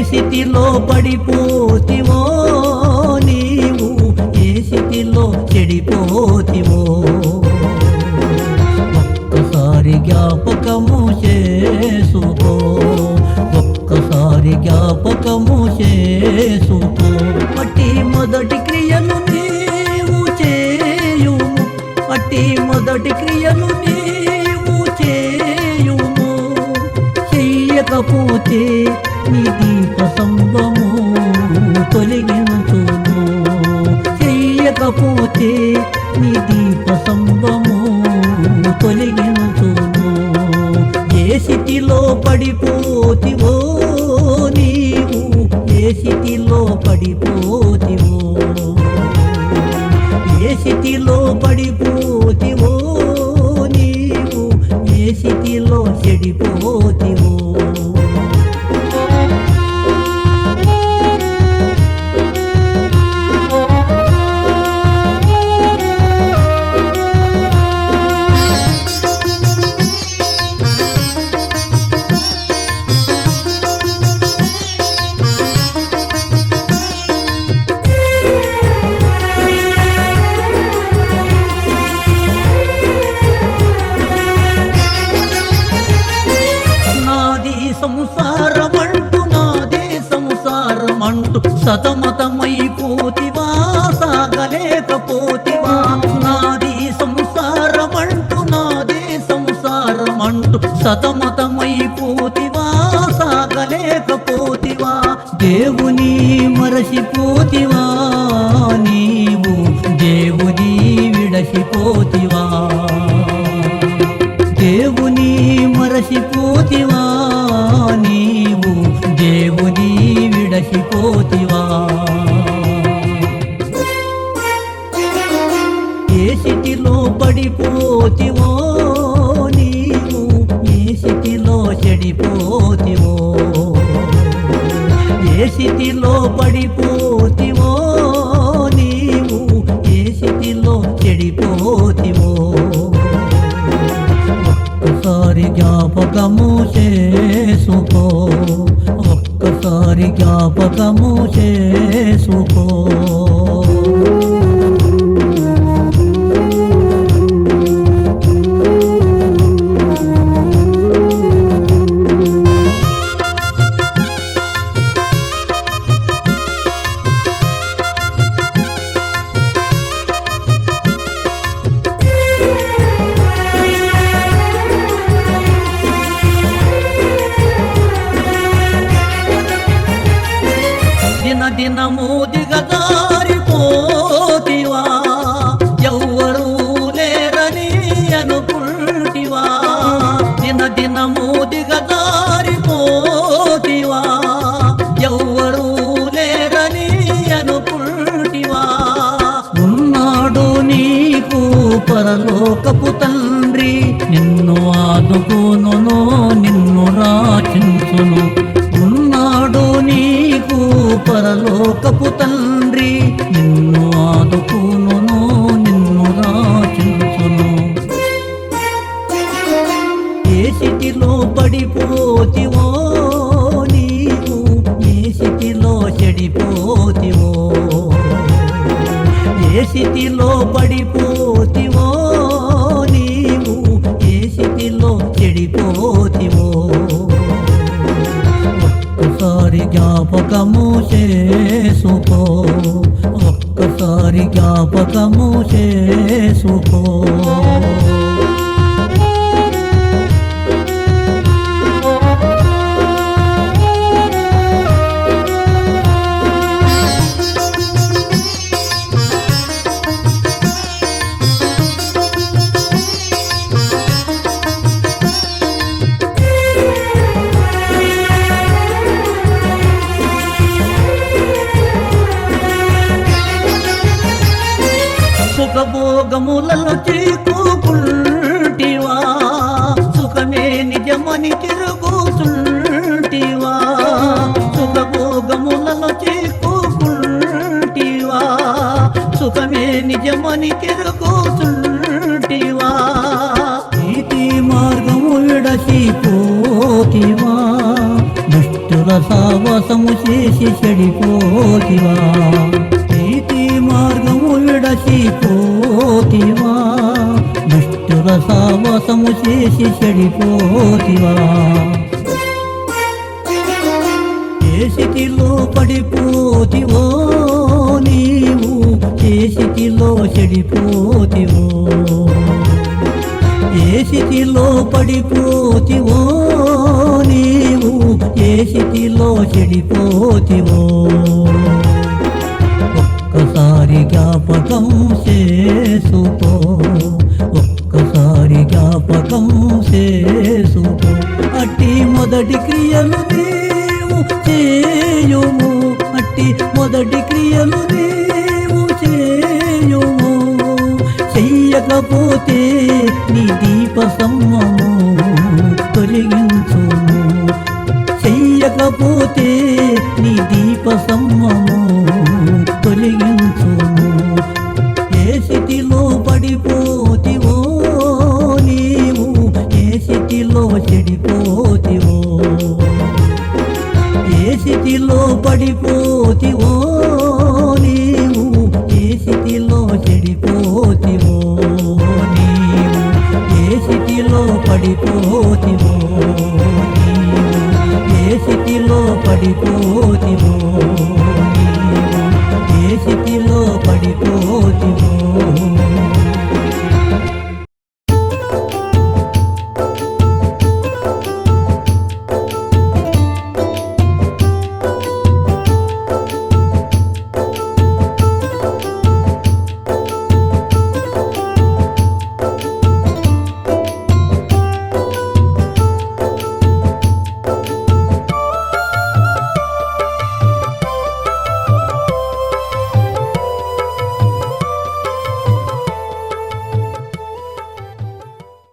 స్థితిలో పడిపోతివో నీవు, ఏ స్థితిలో చెడిపోతివో ఒక్కసారి జ్ఞాపకము చేసుకో, ఒక్కసారి జ్ఞాపకము చేసుకో. అట్టి మొదటి క్రియను నీవు చేయుము, అట్టి మొదటి క్రియను నీవు చేయుము. చెయ్యకపోతే నీ దీప స్తంభము తొలగించును, చెయ్యకపోతే నీ దీప స్తంభము తొలగించును. ఏ స్థితిలో పడిపోతివో నీవు, ఏ స్థితిలో పడిపోతివో, ఏ స్థితిలో పడిపోతివో నీవు, ఏ స్థితిలో చెడిపోతివో. సంసారమంటూ నాదే సంసారమంటూ సతమతమైపోతివా, సాగలేకపోతివా. నాది సంసారమంటూ నాదే సంసారమంటూ సతమతమైపోతివా, సాగలేకపోతివా. దేవుని మరచిపోతివా నీవు, దేవుని విడసిపోతివా, దేవుని మరచిపోతివా నీవు, దేవుని విడసిపోతివా. ఏ స్థితిలో పడిపోతివో నీవు, ఏ స్థితిలో చెడిపోతివో, ఏ స్థితిలో పడిపోతివో నీవు, ఏ స్థితిలో చెడిపోతివో ఒక్కసారి జ్ఞాపకము చేసుకో, ఒక్కసారి జ్ఞాపకము చేసుకో. దినము దిగజారిపోతివా, ఎవ్వరూ లేరని అనుకుంటివా. దినము దిగజారిపోతివా, ఎవ్వరూ లేరని అనుకుంటివా. ఉన్నాడు నీకు పరలోకపు తండ్రి, నిన్ను ఆదుకోను, నిన్ను రక్షించును. ఉన్నాడు నీకు పరలోకపు తండ్రి, నిన్ను ఆదుకోను, నిన్ను రక్షించును. ఏ స్థితిలో పడిపోతివో నీవు, ఏ స్థితిలో చెడిపోతివో, ఏ స్థితిలో పడిపోతివో నీవు, ఏ స్థితిలో చెడిపోతివో ఒక్కసారి జ్ఞాపకము చేసుకో, ఒక్కసారి జ్ఞాపకము చేసుకో. సుఖభోగములలో చిక్కుకుంటివా, సుఖమే నిజమని తిరుగుతుంటివా. సుఖభోగములలో చిక్కుకుంటివా, సుఖమే నిజమని తిరుగుతుంటివా. నీతి మార్గము విడసిపోతివా, దుష్టుల సావసము చేసి చెడిపోతివా, నీతి మార్గము విడసిపోతివా, దుష్టుల సావసము చేసి చెడిపోతివా. ఏ స్థితిలో పడిపోతివో నీవు, ఏ స్థితిలో చెడిపోతివో, ఏ స్థితిలో పడిపోతివో నీవు, ఏ స్థితిలో చెడిపోతివో. ఒక్కసారి జ్ఞాపకం చేసుకో, ఒక్కసారి జ్ఞాపకం చేసుకో. అట్టి మొదటి క్రియలు నీవు చేయుము, అట్టి మొదటి క్రియలు నీవు చేయుము. చెయ్యకపోతే నీ దీప సమ్మము తొలగించుము, చెయ్యకపోతే నీ దీప సమ్మము తొలగించుము. ఏ స్థితిలో పడిపోతివో నీవు, ఏ స్థితిలో చెడిపోతివో, ఏ స్థితిలో పడిపోతివో నీవు, ఏ స్థితిలో చెడిపోతివో నీవు, ఏ స్థితిలో పడిపోతివో నీవు, ఏ స్థితిలో పడిపోతివో నీవు.